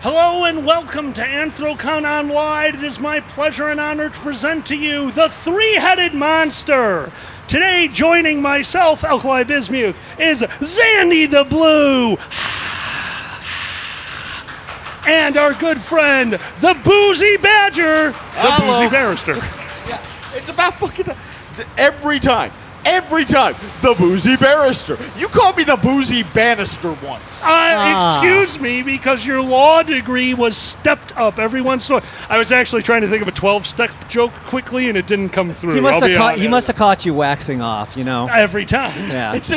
Hello and welcome to Anthrocon Online. It is my pleasure and honor to present to you the three-headed monster. Today, joining myself, Alkali Bismuth, is Zandy the Blue. And our good friend, the Boozy Badger, the Boozy Barrister. Yeah, it's about fucking every time, the Boozy Barrister. You called me the Boozy Bannister once. Excuse me, because your law degree was stepped up every once in a while. I was actually trying to think of a 12-step joke quickly, and it didn't come through. He must have caught you waxing off, you know. Every time. Yeah. It's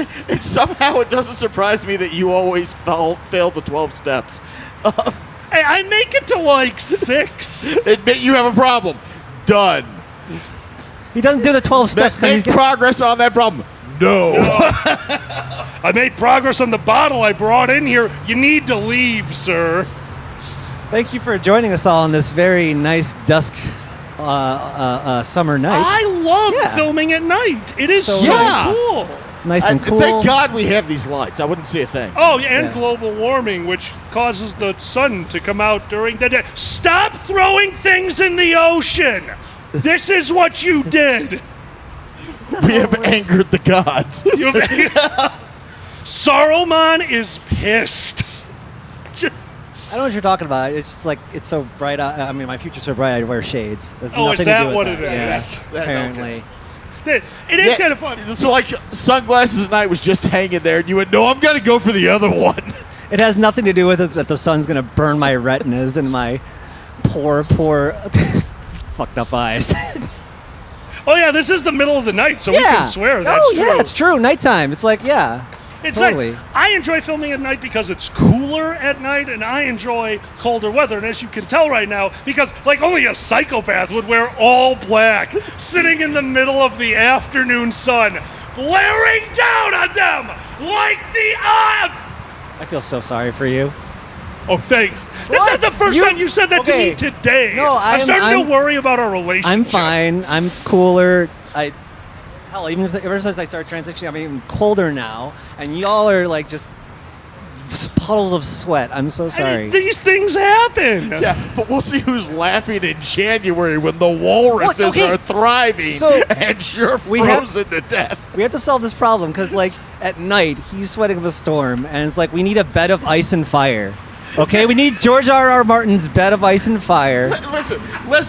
somehow it doesn't surprise me that you always fail the 12 steps. Hey, I make it to like 6. Admit you have a problem. Done. He doesn't do the 12 steps. Make progress on that problem. No. I made progress on the bottle I brought in here. You need to leave, sir. Thank you for joining us all on this very nice dusk summer night. I love filming at night. It is so cool. Nice and cool. Thank God we have these lights. I wouldn't see a thing. Oh, and global warming, which causes the sun to come out during the day. Stop throwing things in the ocean. This is what you did. We have angered the gods. Saruman is pissed. I don't know what you're talking about. It's just like, it's so bright. I mean, my future's so bright, I wear shades. There's Oh, is nothing that to do with what that. it is? Yes, apparently. It is kind of fun. So, like, Sunglasses Night was just hanging there, and you went, no, I'm going to go for the other one. It has nothing to do with it that the sun's going to burn my retinas and my poor fucked up eyes. Oh, yeah, this is the middle of the night, so we can swear that's true. Yeah, it's true. Nighttime. It's like, It's totally. Like, I enjoy filming at night because it's cooler at night, and I enjoy colder weather. And as you can tell right now, because like only a psychopath would wear all black, sitting in the middle of the afternoon sun, blaring down on them like the I feel so sorry for you. Oh, thanks. That's not the first time you said that to me today. No, I'm starting to worry about our relationship. I'm fine. I'm cooler. Hell, ever since I started transitioning, I'm even colder now, and y'all are like just puddles of sweat. I'm so sorry. I mean, these things happen. Yeah, but we'll see who's laughing in January when the walruses are thriving and you're frozen to death. We have to solve this problem because, like, at night he's sweating up a storm, and it's like we need a bed of ice and fire. Okay, we need George R.R. Martin's Bed of Ice and Fire. Listen.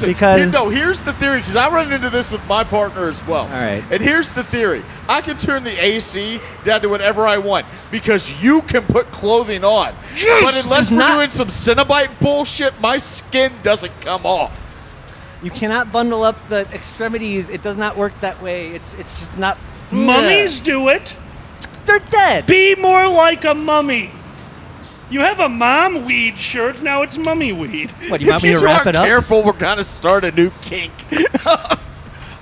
Because here's the theory, because I run into this with my partner as well. All right. And here's the theory. I can turn the AC down to whatever I want because you can put clothing on. Yes! But unless we're doing some Cenobite bullshit, my skin doesn't come off. You cannot bundle up the extremities. It does not work that way. It's just not. Mummies do it. They're dead. Be more like a mummy. You have a mom weed shirt, now it's mummy weed. What, you want me to wrap it up? If you aren't careful, we're going to start a new kink.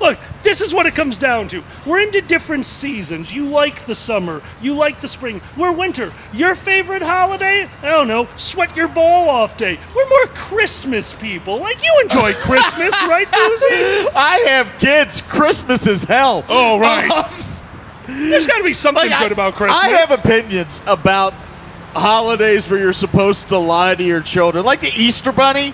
Look, this is what it comes down to. We're into different seasons. You like the summer. You like the spring. We're winter. Your favorite holiday? I don't know, sweat your ball off day. We're more Christmas people. Like, you enjoy Christmas, right, Boozy? I have kids. Christmas is hell. Oh, right. There's got to be something good about Christmas. I have opinions about holidays where you're supposed to lie to your children. Like the Easter Bunny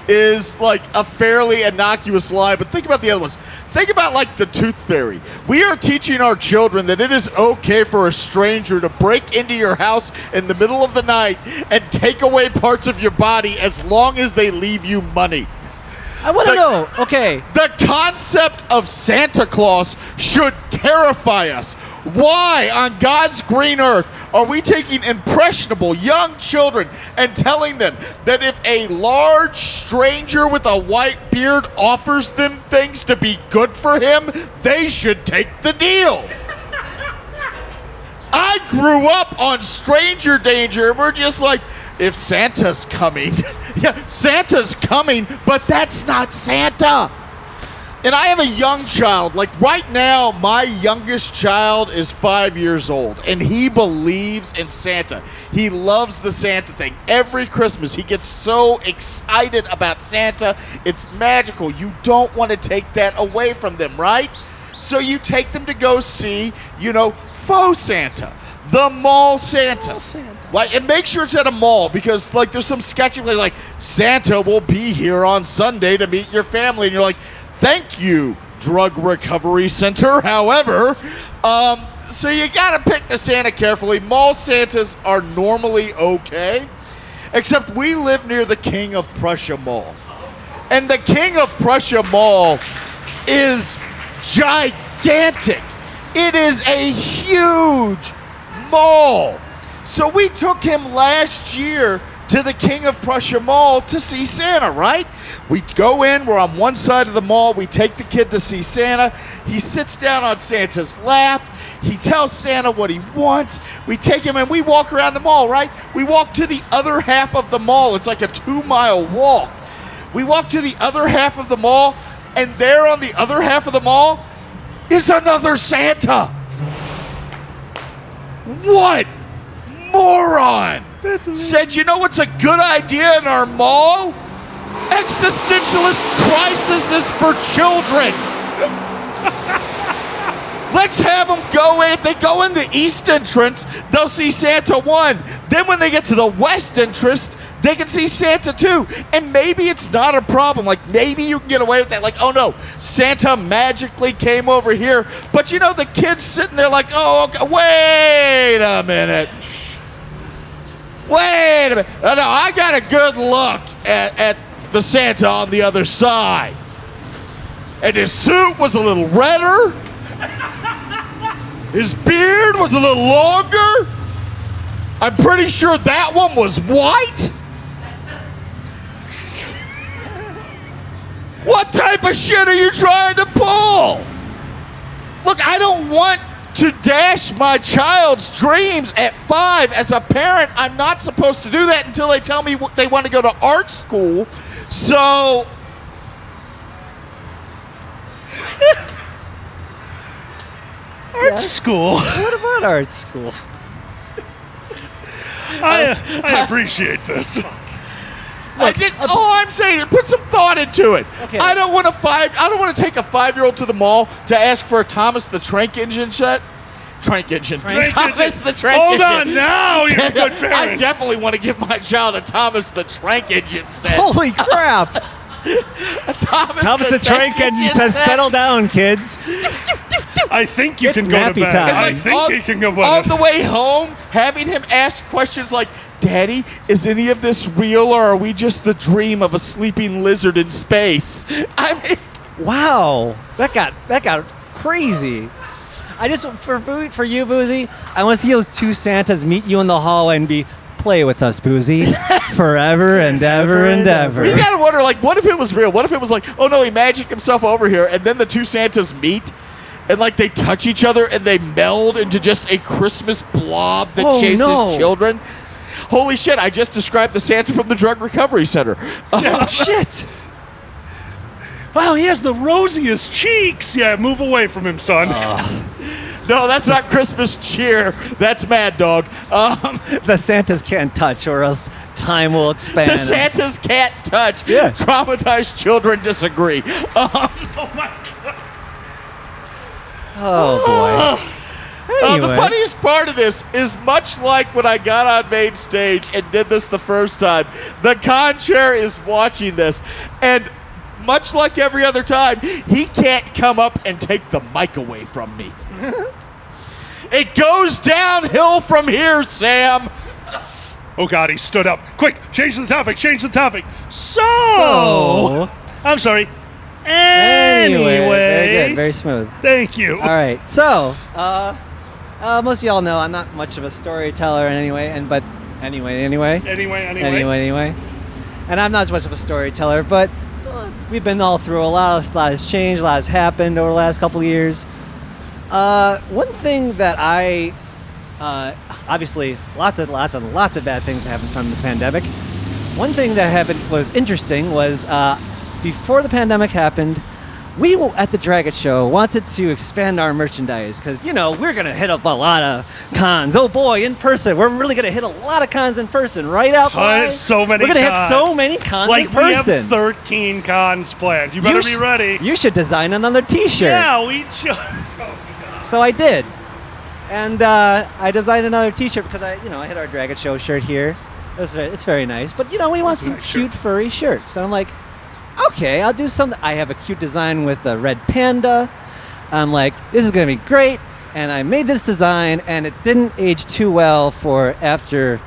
is like a fairly innocuous lie, but think about the other ones. Think about like the Tooth Fairy. We are teaching our children that it is okay for a stranger to break into your house in the middle of the night and take away parts of your body as long as they leave you money. I want to know. Okay. The concept of Santa Claus should terrify us. Why on God's green earth are we taking impressionable young children and telling them that if a large stranger with a white beard offers them things to be good for him, they should take the deal? I grew up on Stranger Danger, and we're just like, if Santa's coming, yeah, Santa's coming, but that's not Santa. And I have a young child. Like right now, my youngest child is 5 years old, and he believes in Santa. He loves the Santa thing. Every Christmas, he gets so excited about Santa. It's magical. You don't want to take that away from them, right? So you take them to go see, faux Santa. The mall Santa. Mall Santa. Like, and make sure it's at a mall because, like, there's some sketchy place like Santa will be here on Sunday to meet your family, and you're like, thank you, drug recovery center. However, so you gotta pick the Santa carefully. Mall Santas are normally okay, except we live near the King of Prussia Mall, and the King of Prussia Mall is gigantic. It is a huge mall. So we took him last year to the King of Prussia Mall to see Santa, right? We go in, we're on one side of the mall, we take the kid to see Santa. He sits down on Santa's lap. He tells Santa what he wants. We take him and we walk around the mall, right? We walk to the other half of the mall. It's like a 2-mile walk. We walk to the other half of the mall, and there on the other half of the mall is another Santa. What moron? Said, you know what's a good idea in our mall? Existentialist crises for children. Let's have them go in. If they go in the east entrance, they'll see Santa 1. Then when they get to the west entrance, they can see Santa 2. And maybe it's not a problem. Like, maybe you can get away with that. Like, oh no, Santa magically came over here. But you know, the kid's sitting there like, oh, okay, wait a minute. Wait a minute. No, I got a good look at the Santa on the other side. And his suit was a little redder. His beard was a little longer. I'm pretty sure that one was white. What type of shit are you trying to pull? Look, I don't want to dash my child's dreams at 5. As a parent, I'm not supposed to do that until they tell me they want to go to art school. So... Art school. What about art school? I appreciate this. All I'm saying is put some thought into it. Okay. I don't want to take a 5-year-old to the mall to ask for a Thomas the Trank Engine set. Trank Engine. Thomas the Trank Hold Engine. on, now you're a good I parent. definitely want to give my child a Thomas the Trank Engine set. Holy crap! A Thomas the Trank Engine says, set. settle down, kids. I think you It's can go to nappy bed. time. I And, think you can go to On bed. the way home, having him ask questions like, Daddy, is any of this real, or are we just the dream of a sleeping lizard in space? I mean, Wow, that got crazy. I just for you, Boozy, I want to see those 2 Santas meet you in the hallway and be play with us, Boozy, forever and ever and ever. you gotta wonder, like, what if it was real? What if it was like, oh no, he magicked himself over here, and then the 2 Santas meet, and like they touch each other and they meld into just a Christmas blob that Oh, chases no. children? Holy shit, I just described the Santa from the Drug Recovery Center. Oh, shit. Wow, he has the rosiest cheeks. Yeah, move away from him, son. No, that's not Christmas cheer. That's Mad Dog. The Santas can't touch, or else time will expand. The Santas can't touch. Yeah. Traumatized children disagree. Oh my God. Oh boy. The Anyway. funniest part of this is much like when I got on main stage and did this the first time. The con chair is watching this, and much like every other time, he can't come up and take the mic away from me. It goes downhill from here, Sam. Oh God, he stood up. Quick, change the topic. Change the topic. So I'm sorry. Anyway, Very good. Very smooth. thank you. All right. So, most of y'all know I'm not much of a storyteller in any way, anyway. Anyway. And I'm not much of a storyteller, but we've been all through a lot has changed, a lot has happened over the last couple of years. One thing that I obviously lots of bad things happened from the pandemic. One thing that happened was interesting was before the pandemic happened, we at the Dragon Show wanted to expand our merchandise because, you know, we're going to hit up a lot of cons. Oh boy, in person. We're really going to hit a lot of cons in person, right out there. So many We're going to hit cons. so many cons Like in person. we have 13 cons planned. You better be ready. You should design another t-shirt. Yeah, we should. So I did. And I designed another T-shirt because I had our Drag It Show shirt here. It's very nice, but we want That's a some nice cute furry shirts. And I'm like, okay, I'll do something. I have a cute design with a red panda. I'm like, this is gonna be great. And I made this design, and it didn't age too well for after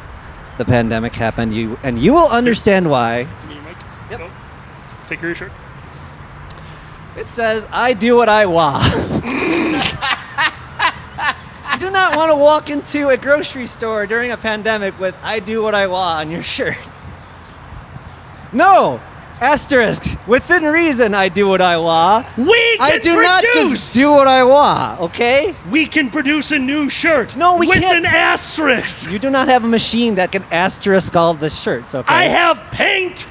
the pandemic happened. You will understand why. Give me your mic. Yep. No. Take your shirt. It says, "I do what I want." You do not want to walk into a grocery store during a pandemic with "I do what I want" on your shirt. No! Asterisk. Within reason, I do what I want. I do not just do what I want, okay? We can produce a new shirt. No, we with can't. an asterisk. You do not have a machine that can asterisk all the shirts, okay? I have paint.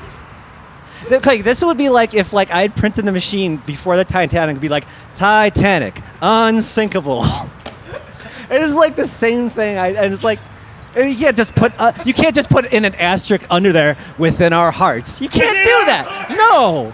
Okay, this would be like if I'd printed a machine before the Titanic, it'd be like Titanic, unsinkable. It is like the same thing. And it's like you can't just put in an asterisk under there within our hearts. You can't do that. No.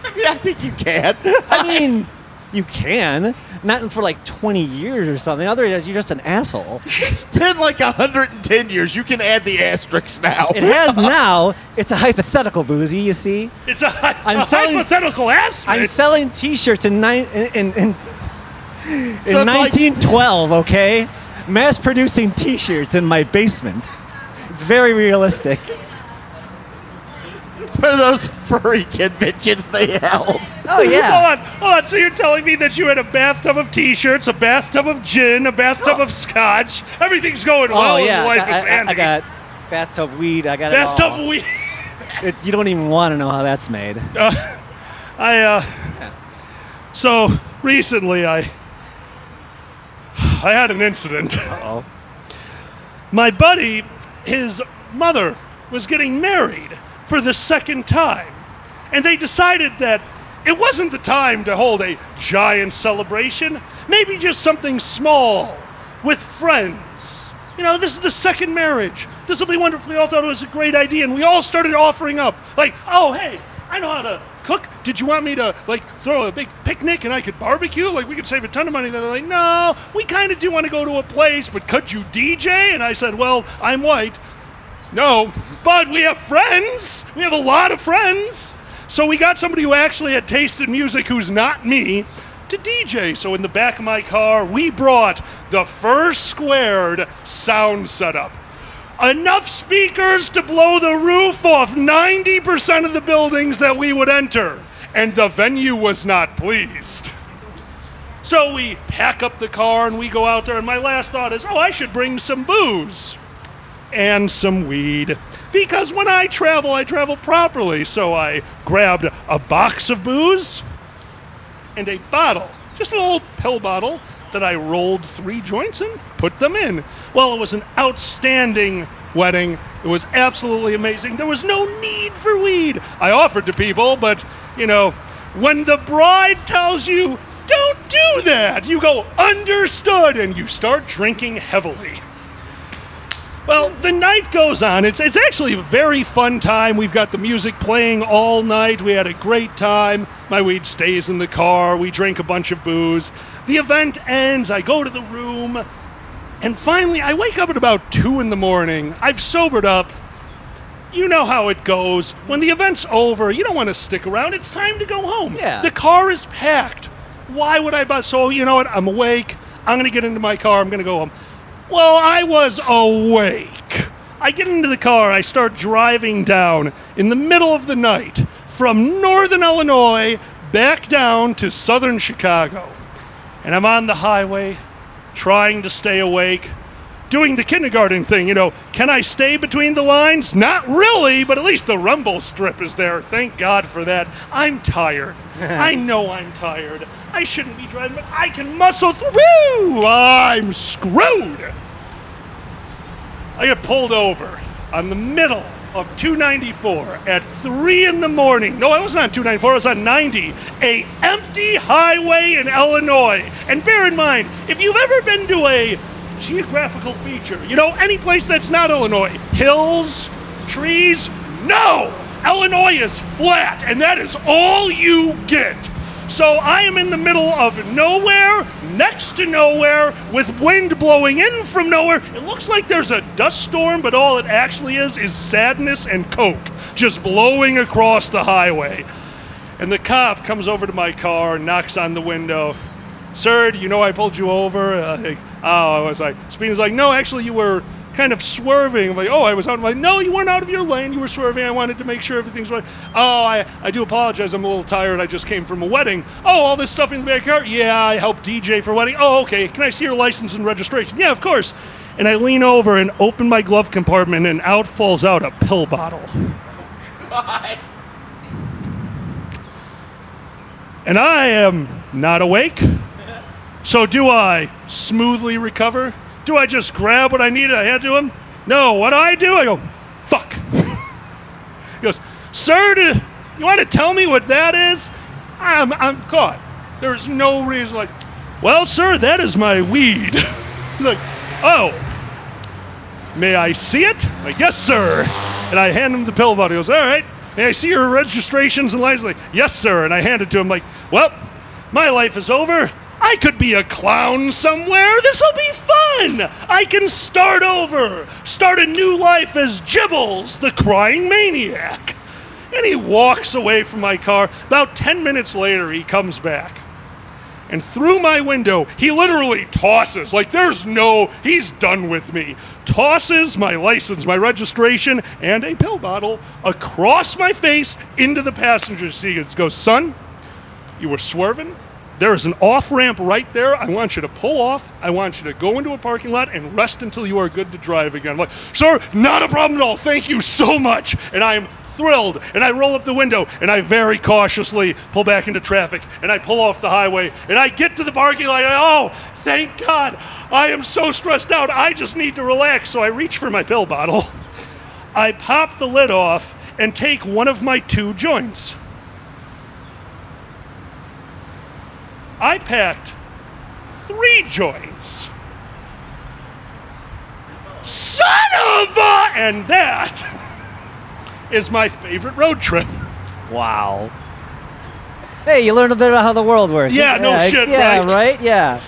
I mean, I think you can. I mean, you can. Not for like 20 years or something. Otherwise, you're just an asshole. It's been like 110 years. You can add the asterisks now. It has now. It's a hypothetical, Boozy. You see. It's a selling- hypothetical asterisk. I'm selling T-shirts in 1912, okay? Mass producing T-shirts in my basement. It's very realistic. For those furry conventions they held. Oh yeah. Hold on. So you're telling me that you had a bathtub of T-shirts, a bathtub of gin, a bathtub of scotch? Everything's going well in the life of Sandy. I got bathtub weed. I got it all. bathtub weed. You don't even want to know how that's made. So recently I had an incident. Uh-oh. My buddy, his mother was getting married for the second time. And they decided that it wasn't the time to hold a giant celebration. Maybe just something small with friends. This is the second marriage. This will be wonderful. We all thought it was a great idea. And we all started offering up. Like, oh, hey, I know how to cook. Did you want me to, throw a big picnic and I could barbecue? We could save a ton of money. They're like, no, we kind of do want to go to a place, but could you DJ? And I said, well, I'm white. No, but we have friends. We have a lot of friends. So we got somebody who actually had taste in music who's not me to DJ. So in the back of my car, we brought the first squared sound setup. Enough speakers to blow the roof off 90% of the buildings that we would enter. And the venue was not pleased. So we pack up the car and we go out there, and my last thought is, I should bring some booze. And some weed. Because when I travel properly. So I grabbed a box of booze and a bottle, just an old pill bottle that I rolled 3 joints in, put them in. Well, it was an outstanding wedding. It was absolutely amazing. There was no need for weed. I offered to people, but, when the bride tells you, don't do that, you go, understood, and you start drinking heavily. Well, the night goes on. It's actually a very fun time. We've got the music playing all night. We had a great time. My weed stays in the car. We drink a bunch of booze. The event ends. I go to the room. And finally, I wake up at about 2 in the morning. I've sobered up. You know how it goes. When the event's over, you don't want to stick around. It's time to go home. Yeah. The car is packed. Why would I buy? So, you know what? I'm awake. I'm going to get into my car. I'm going to go home. Well, I was awake. I get into the car. I start driving down in the middle of the night from northern Illinois back down to southern Chicago. And I'm on the highway trying to stay awake, doing the kindergarten thing. Can I stay between the lines? Not really, but at least the rumble strip is there. Thank God for that. I'm tired. I know I'm tired. I shouldn't be driving, but I can muscle through. I'm screwed. I get pulled over on the middle of 294 at 3 in the morning. No, I wasn't on 294, I was on 90. A empty highway in Illinois. And bear in mind, if you've ever been to a geographical feature, any place that's not Illinois, hills, trees, no! Illinois is flat, and that is all you get. So I am in the middle of nowhere, next to nowhere with wind blowing in from nowhere. It looks like there's a dust storm, but all it actually is sadness and coke just blowing across the highway. And the cop comes over to my car and knocks on the window. Sir, do you know I pulled you over? I was like, speeding's like, no, actually you were kind of swerving. I'm like, oh, I was out. I'm like, no, you weren't out of your lane. You were swerving. I wanted to make sure everything's right. Oh, I do apologize. I'm a little tired. I just came from a wedding. Oh, all this stuff in the backyard? Yeah, I helped DJ for a wedding. Oh, okay. Can I see your license and registration? Yeah, of course. And I lean over and open my glove compartment, and out falls out a pill bottle. God. And I am not awake. So do I smoothly recover? Do I just grab what I needed? I hand to him? No. What do? I go, fuck. He goes, sir, you want to tell me what that is? I'm caught. There's no reason. Like, well, sir, that is my weed. He's like, oh, may I see it? I'm like, yes, sir. And I hand him the pill bottle. He goes, all right. May I see your registrations and license? Like, yes, sir. And I hand it to him like, well, my life is over. I could be a clown somewhere. This'll be fun. I can start over. Start a new life as Gibbles, the crying maniac. And he walks away from my car. About 10 minutes later, he comes back. And through my window, he literally tosses, like he's done with me, tosses my license, my registration, and a pill bottle across my face into the passenger seat. He goes, son, you were swerving. There is an off-ramp right there. I want you to pull off. I want you to go into a parking lot and rest until you are good to drive again. I'm like, sir, not a problem at all. Thank you so much. And I am thrilled. And I roll up the window, and I very cautiously pull back into traffic, and I pull off the highway, and I get to the parking lot, and oh, thank God. I am so stressed out. I just need to relax. So I reach for my pill bottle. I pop the lid off and take one of my 2 joints. I packed 3 joints. Son of a... And that is my favorite road trip. Wow. Hey, you learned a bit about how the world works. Yeah, no shit, yeah, right? right? Yeah.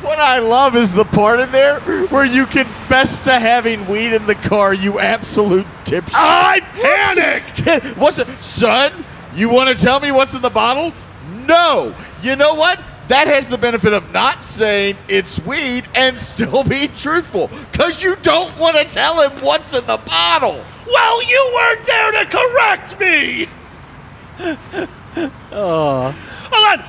What I love is the part in there where you confess to having weed in the car, you absolute dipshit. I panicked! What's it? Son, you want to tell me what's in the bottle? No. You know what? That has the benefit of not saying it's weed and still being truthful, because you don't want to tell him what's in the bottle. Well, you weren't there to correct me! Oh. Hold on.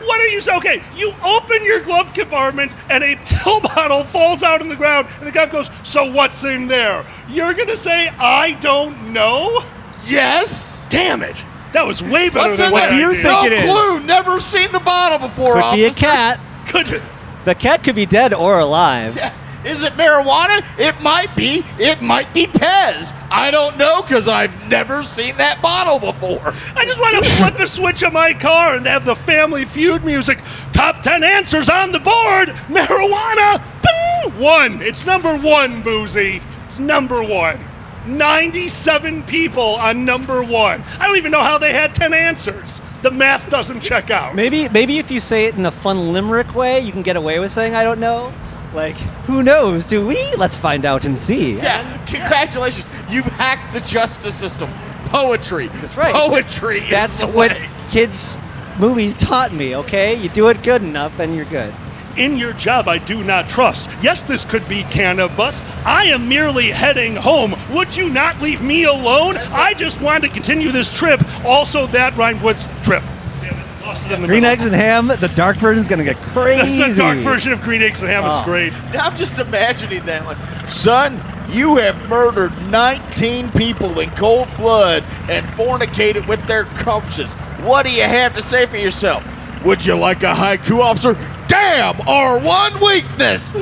What are you saying? Okay, you open your glove compartment and a pill bottle falls out on the ground and the guy goes, so what's in there? You're going to say, I don't know? Yes. Damn it. That was way better What's than in what there? I you did. think No it is? clue. Never seen the bottle before, Could be a officer. cat. Could The cat could be dead or alive. Is it marijuana? It might be. It might be Pez. I don't know, because I've never seen that bottle before. I just want to flip a switch on my car and have the Family Feud music. Top 10 answers on the board. Marijuana. Boom. 1. It's number 1, Boozy. It's number 1. 97 people on number 1. I don't even know how they had 10 answers. The math doesn't check out. Maybe if you say it in a fun limerick way, you can get away with saying I don't know. Like, who knows? Do we? Let's find out and see. Yeah, congratulations. You've hacked the justice system. Poetry. That's right. Poetry is That's the what way. kids' movies taught me, okay? You do it good enough and you're good. In your job, I do not trust. Yes, this could be cannabis. I am merely heading home. Would you not leave me alone? I just wanted to continue this trip. Also, that rhymed with trip. Damn it, lost it in the Green middle. eggs and ham, the dark version's gonna get crazy. The dark version of green eggs and ham is Oh. great. I'm just imagining that. Like, son, you have murdered 19 people in cold blood and fornicated with their corpses. What do you have to say for yourself? Would you like a haiku, officer? Damn, our one weakness.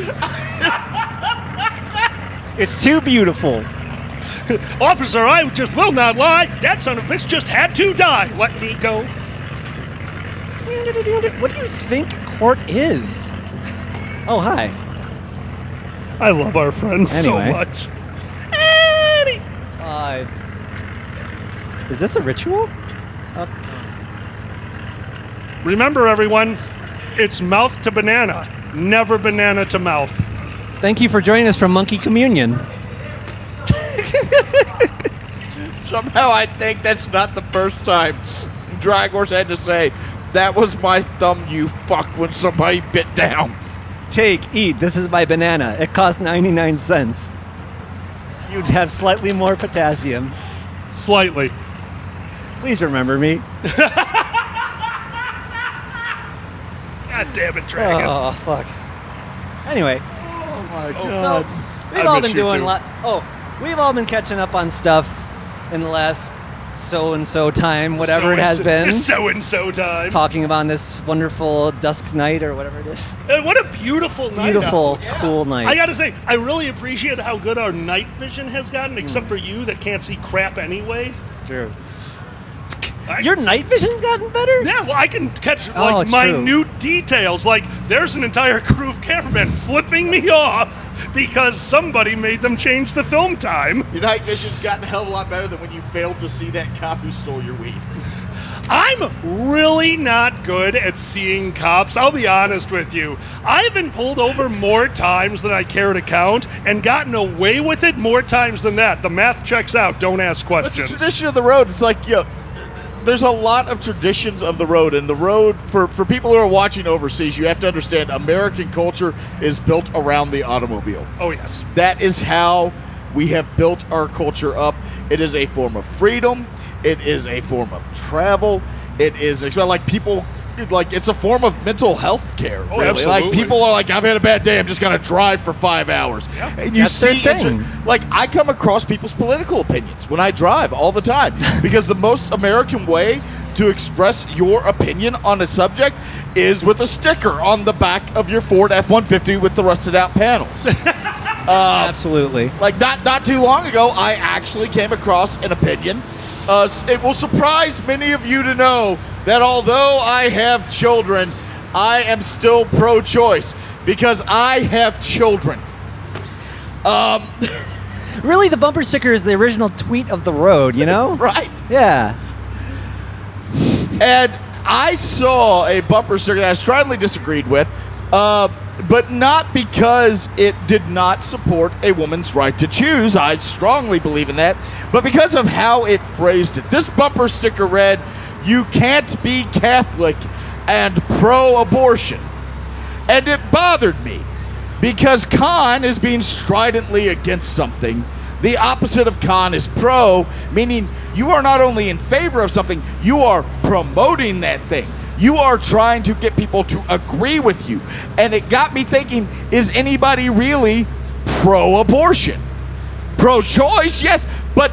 It's too beautiful. Officer, I just will not lie. That son of a bitch just had to die. Let me go. What do you think court is? Oh, hi. I love our friends Anyway. so much. Annie. Is this a ritual? Remember, everyone, It's mouth to banana, never banana to mouth. Thank you for joining us from Monkey Communion. Somehow I think that's not the first time Dragors had to say, "That was my thumb, you fuck," when somebody bit down. Take, eat. This is my banana. It costs 99 cents. You'd have slightly more potassium. Slightly. Please remember me. God damn it, Dragon. Oh, fuck. Anyway, Oh my so we've I all miss been you doing too. we've all been catching up on stuff in the last so-and-so time, whatever it has been. So-and-so time. Talking about this wonderful dusk night or whatever it is. What a beautiful night. Beautiful, out. cool night. I gotta say, I really appreciate how good our night vision has gotten, except for you that can't see crap anyway. It's true. I- Your night vision's gotten better? Yeah, well, I can catch Oh, like it's true. minute details. Like, there's an entire crew of cameramen flipping me off because somebody made them change the film time. Your night vision's gotten a hell of a lot better than when you failed to see that cop who stole your weed. I'm really not good at seeing cops. I'll be honest with you. I've been pulled over more times than I care to count and gotten away with it more times than that. The math checks out. Don't ask It's questions. a tradition of the road. It's like, there's a lot of traditions of the road, and the road, for people who are watching overseas, you have to understand American culture is built around the automobile. Oh, yes. That is how we have built our culture up. It is a form of freedom. It is a form of travel. It is like people, like it's a form of mental health care. Oh, really. absolutely. Like people are like, I've had a bad day. I'm just gonna drive for 5 hours. Yeah. And you That's their see, thing. like I come across people's political opinions when I drive all the time because the most American way to express your opinion on a subject is with a sticker on the back of your Ford F-150 with the rusted out panels. Absolutely. Like not too long ago, I actually came across an opinion. It will surprise many of you to know that although I have children, I am still pro-choice because I have children. Really, the bumper sticker is the original tweet of the road, you know? Right? Yeah. And I saw a bumper sticker that I strongly disagreed with, but not because it did not support a woman's right to choose. I strongly believe in that, but because of how it phrased it. This bumper sticker read, "You can't be Catholic and pro-abortion." And it bothered me because con is being stridently against something. The opposite of con is pro, meaning you are not only in favor of something, you are promoting that thing. You are trying to get people to agree with you. And it got me thinking, is anybody really pro-abortion? Pro-choice, yes, but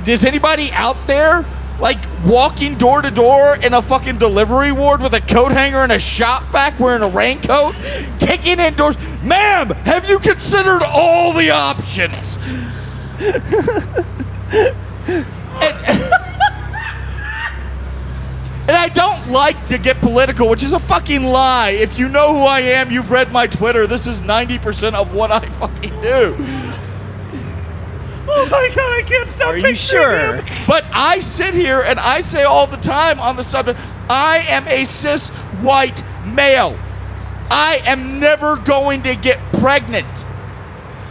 is anybody out there like walking door to door in a fucking delivery ward with a coat hanger and a shop vac wearing a raincoat, kicking in doors? Ma'am, have you considered all the options? And I don't like to get political, which is a fucking lie. If you know who I am, you've read my Twitter. This is 90% of what I fucking do. Oh my god, I can't stop Are you picturing sure? him. But I sit here and I say all the time on the subject, I am a cis white male. I am never going to get pregnant.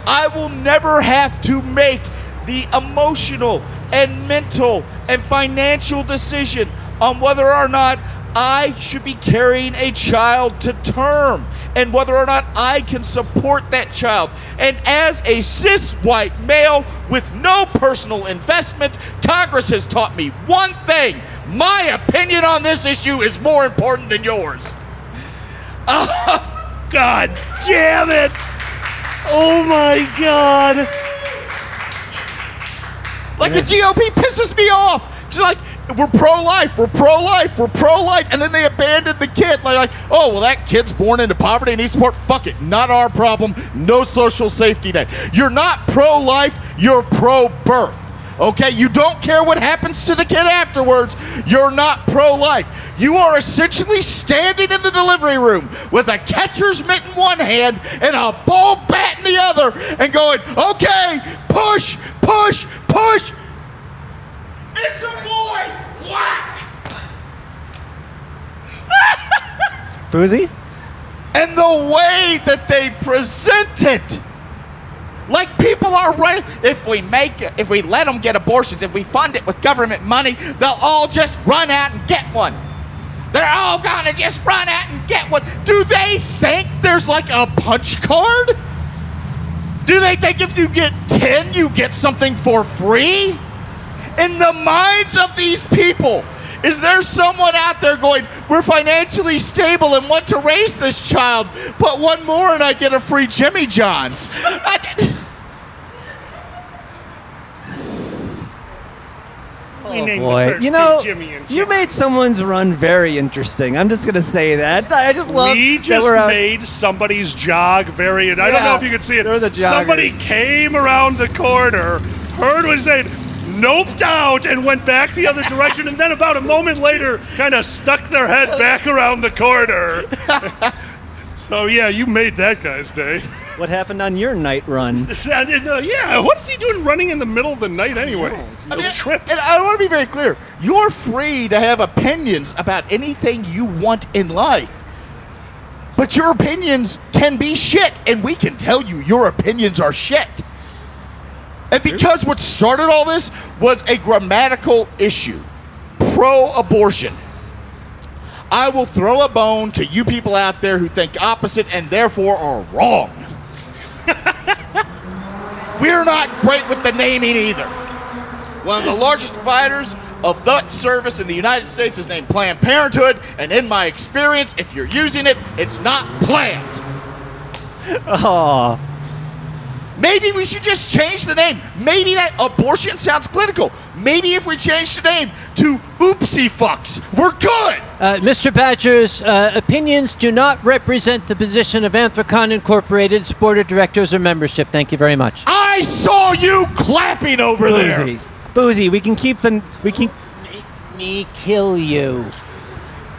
I will never have to make the emotional and mental and financial decision on whether or not I should be carrying a child to term and whether or not I can support that child. And as a cis white male with no personal investment, Congress has taught me one thing: my opinion on this issue is more important than yours. God damn it! Oh my god! Like the GOP pisses me off. Just like, we're pro-life, we're pro-life, we're pro-life, and then they abandon the kid. Like, oh, well, that kid's born into poverty and needs support. Fuck it, not our problem. No social safety net. You're not pro-life, you're pro-birth. Okay, you don't care what happens to the kid afterwards. You're not pro-life. You are essentially standing in the delivery room with a catcher's mitt in one hand and a ball bat in the other and going, okay, push, push, push. It's a boy. Whack. Boozy? And the way that they present it, like people are right. If we let them get abortions, if we fund it with government money, they'll all just run out and get one. They're all gonna just run out and get one. Do they think there's like a punch card? Do they think if you get 10, you get something for free? In the minds of these people, is there someone out there going, we're financially stable and want to raise this child, but one more and I get a free Jimmy John's? We named Boy, the first you know, kid Jimmy and you John. made someone's run very interesting. I'm just gonna say that. I just love We that just we're out- made somebody's jog very. I don't Yeah, know if you could see it. there was a jogger. Somebody came around the corner, heard what he said, noped out, and went back the other direction. And then about a moment later, kind of stuck their head back around the corner. So yeah, you made that guy's day. What happened on your night run? Yeah, what is he doing running in the middle of the night anyway? I mean, Trip. and I want to be very clear. You're free to have opinions about anything you want in life. But your opinions can be shit, and we can tell you your opinions are shit. And because what started all this was a grammatical issue, pro-abortion. I will throw a bone to you people out there who think opposite and therefore are wrong. We're not great with the naming either. One of the largest providers of that service in the United States is named Planned Parenthood, and in my experience, if you're using it, it's not planned. Oh, Maybe we should just change the name. Maybe that abortion sounds clinical. Maybe if we change the name to Oopsie Fucks, we're good. Mr. Badger's opinions do not represent the position of Anthrocon Incorporated's board of directors or membership. Thank you very much. I saw you clapping over there. Boozy. We can keep the Make me kill you.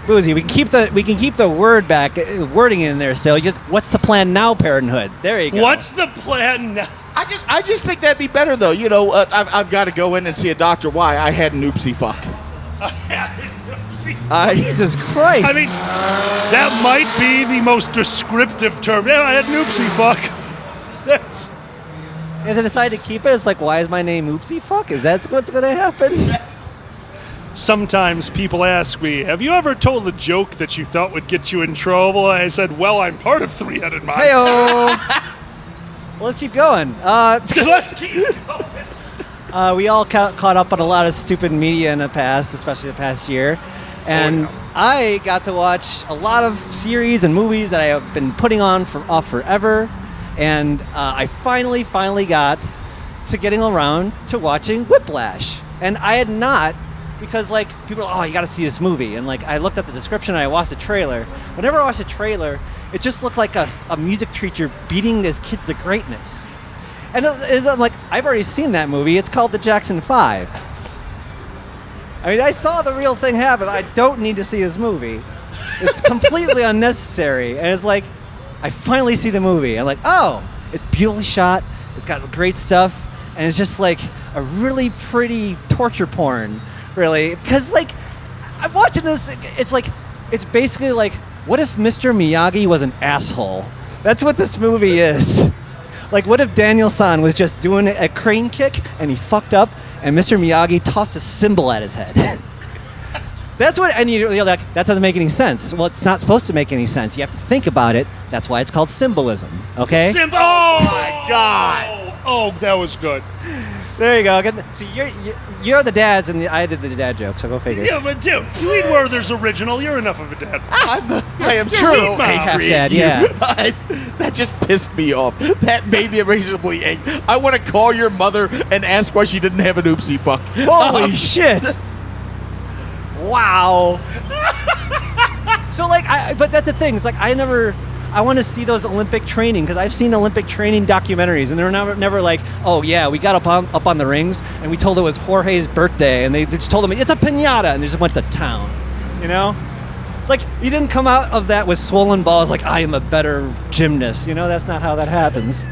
Boozy. We can keep the wording in there still. Just, what's the plan now, Parenthood? There you go. What's the plan now? I just think that'd be better though. You know, I've got to go in and see a doctor. Why? I had an oopsie fuck. Jesus Christ? I mean, that might be the most descriptive term. Yeah, I had an oopsie fuck. That's. And they decide to keep it. It's like, why is my name Oopsie Fuck? Is that what's gonna happen? Sometimes people ask me, have you ever told a joke that you thought would get you in trouble? I said, well, I'm part of Three-Headed Monster. Heyo. Well, let's keep going. Let's keep going. We all caught up on a lot of stupid media in the past, especially the past year. And I got to watch a lot of series and movies that I have been putting off forever. And I finally got to getting around to watching Whiplash. And I had not, because like people are, you got to see this movie. And like I looked at the description and I watched the trailer. Whenever I watched the trailer, it just looked like a music teacher beating his kids to greatness. And I'm like, I've already seen that movie. It's called The Jackson 5. I mean, I saw the real thing happen. I don't need to see this movie. It's completely unnecessary. And it's like, I finally see the movie. I'm like, oh, it's beautifully shot. It's got great stuff. And it's just like a really pretty torture porn, really. Because like, I'm watching this, it's basically like, what if Mr. Miyagi was an asshole? That's what this movie is. Like, what if Daniel San was just doing a crane kick and he fucked up and Mr. Miyagi tossed a cymbal at his head? That's what, and you're like, that doesn't make any sense. Well, it's not supposed to make any sense. You have to think about it. That's why it's called symbolism, okay? Oh, my God. Oh, that was good. There you go. See, you're the dads, and I did the dad joke, so go figure. Yeah, but dude, Reed Werther's original. You're enough of a dad. I am True. so Half angry dad, at you. yeah. That just pissed me off. That made me reasonably angry. I want to call your mother and ask why she didn't have an oopsie fuck. Holy shit! Wow. So like, but that's the thing. It's like I want to see those Olympic training, because I've seen Olympic training documentaries, and they're never like, oh yeah, we got up on the rings, and we told it was Jorge's birthday, and they just told him it's a piñata, and they just went to town, you know? Like, you didn't come out of that with swollen balls like, I am a better gymnast, you know? That's not how that happens.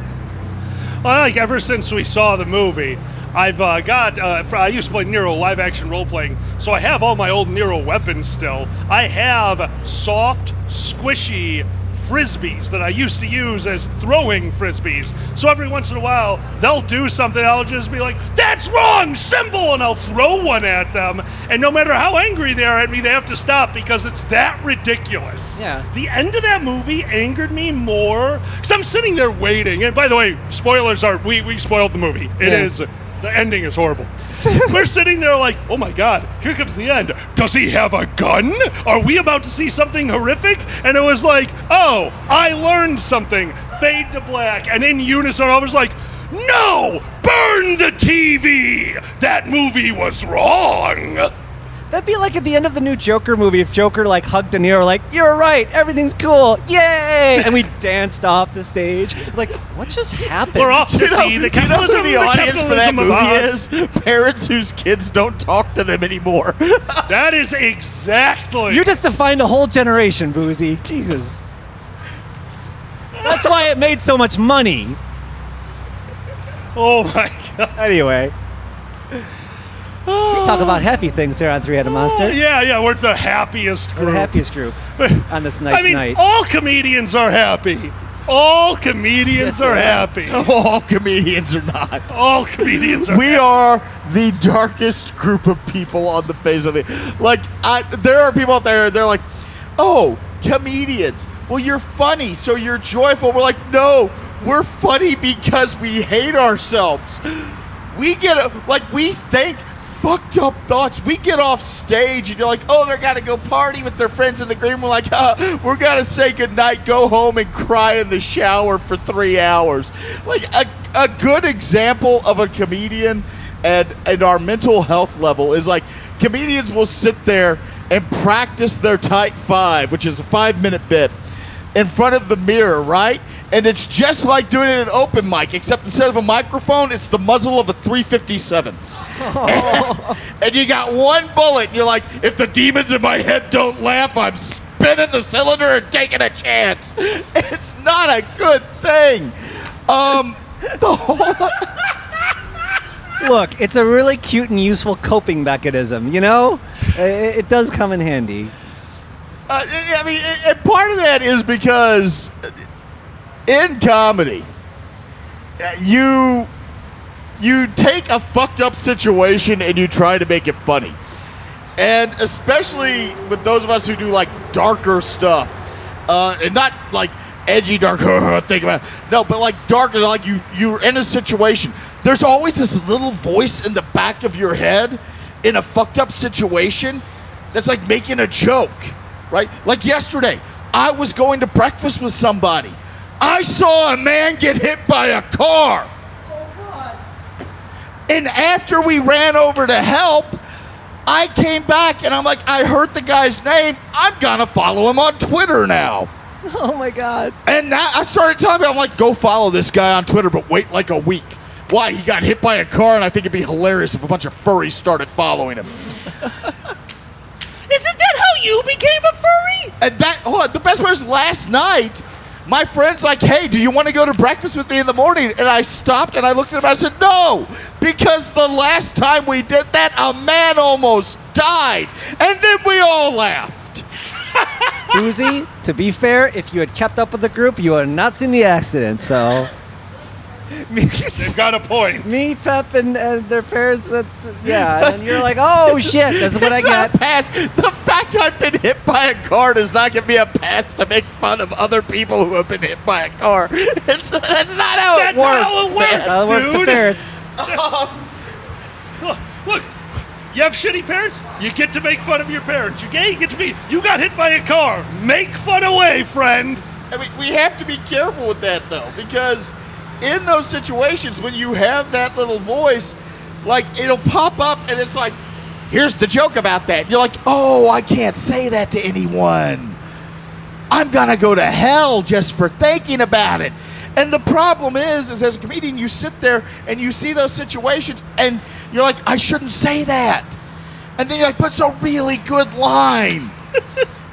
Well, like ever since we saw the movie, I've I used to play Nero live action role playing, so I have all my old Nero weapons still. I have soft, squishy, frisbees that I used to use as throwing frisbees. So every once in a while, they'll do something, I'll just be like, "That's wrong, symbol!" And I'll throw one at them. And no matter how angry they are at me, they have to stop because it's that ridiculous. Yeah. The end of that movie angered me more. Because I'm sitting there waiting. And by the way, spoilers are, we spoiled the movie. It Yeah. is. The ending is horrible. We're sitting there like, oh my God, here comes the end. Does he have a gun? Are we about to see something horrific? And it was like, oh, I learned something. Fade to black. And in unison, I was like, no, burn the TV. That movie was wrong. That'd be like at the end of the new Joker movie if Joker like hugged De Niro like, "You're right, everything's cool, yay!" And we danced off the stage. Like, what just happened? We're off to see the capitalism. who the audience for that capitalism of movie Oz. is? Parents whose kids don't talk to them anymore. That is exactly. You just defined a whole generation, Boozy. Jesus. That's why it made so much money. Oh my God. Anyway. We talk about happy things here on Three-Headed Monster. Yeah, we're the happiest We're group. the happiest group on this nice I mean, night. all comedians are happy. All comedians Yes, are they are. happy. All comedians are not. All comedians are We are the darkest group of people on the face of the. Like, there are people out there. They're like, "Oh, comedians. Well, you're funny, so you're joyful." We're like, "No, we're funny because we hate ourselves. We we think fucked up thoughts. We get off stage and you're like, oh, they're gotta go party with their friends in the green. We're like, we're gonna say goodnight, go home and cry in the shower for 3 hours. Like a good example of a comedian and our mental health level is like comedians will sit there and practice their tight five, which is a 5-minute bit, in front of the mirror, right? And it's just like doing it at an open mic, except instead of a microphone, it's the muzzle of a .357. And you got one bullet, and you're like, if the demons in my head don't laugh, I'm spinning the cylinder and taking a chance. It's not a good thing. The whole... Look, it's a really cute and useful coping mechanism, you know? It does come in handy. I mean, and part of that is because in comedy, you take a fucked up situation and you try to make it funny. And especially with those of us who do like darker stuff, and not like edgy dark, think about it. No, but like darker, like you're in a situation. There's always this little voice in the back of your head in a fucked up situation that's like making a joke, right? Like yesterday, I was going to breakfast with somebody. I saw a man get hit by a car. And after we ran over to help, I came back and I'm like, I heard the guy's name. I'm gonna follow him on Twitter now. Oh my God. And now I started telling him, I'm like, go follow this guy on Twitter, but wait like a week. Why? He got hit by a car, and I think it'd be hilarious if a bunch of furries started following him. Isn't that how you became a furry? And the best part is last night, my friend's like, hey, do you want to go to breakfast with me in the morning? And I stopped and I looked at him and I said, no, because the last time we did that, a man almost died. And then we all laughed. Boozy, to be fair, if you had kept up with the group, you would have not seen the accident, so... They've got a point. Me, Pep, and their parents, yeah, and you're like, oh shit, this is what I It's not get. a pass. The fact I've been hit by a car does not give me a pass to make fun of other people who have been hit by a car. That's not how it That's works. how it works. man. How it works to dude. ferrets. Look, you have shitty parents, you get to make fun of your parents. You're gay, you got hit by a car. Make fun away, friend. I mean, we have to be careful with that, though, because in those situations, when you have that little voice, like, it'll pop up and it's like, here's the joke about that. You're like, oh, I can't say that to anyone. I'm gonna go to hell just for thinking about it. And the problem is as a comedian, you sit there and you see those situations and you're like, I shouldn't say that. And then you're like, but it's a really good line.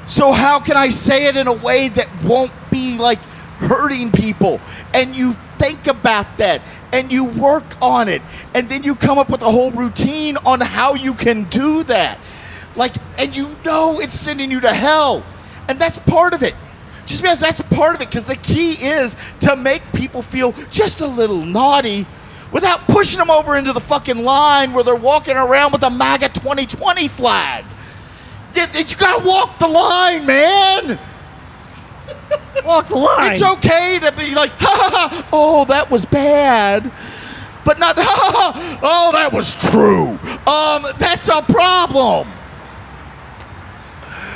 So how can I say it in a way that won't be like hurting people? And you think about that and you work on it. And then you come up with a whole routine on how you can do that. Like, and you know it's sending you to hell. And that's part of it. Just because that's part of it, because the key is to make people feel just a little naughty without pushing them over into the fucking line where they're walking around with a MAGA 2020 flag. You gotta walk the line, man. Walk the line. It's okay to be like, ha ha ha, oh, that was bad. But not, ha ha ha, oh, that was true. That's a problem.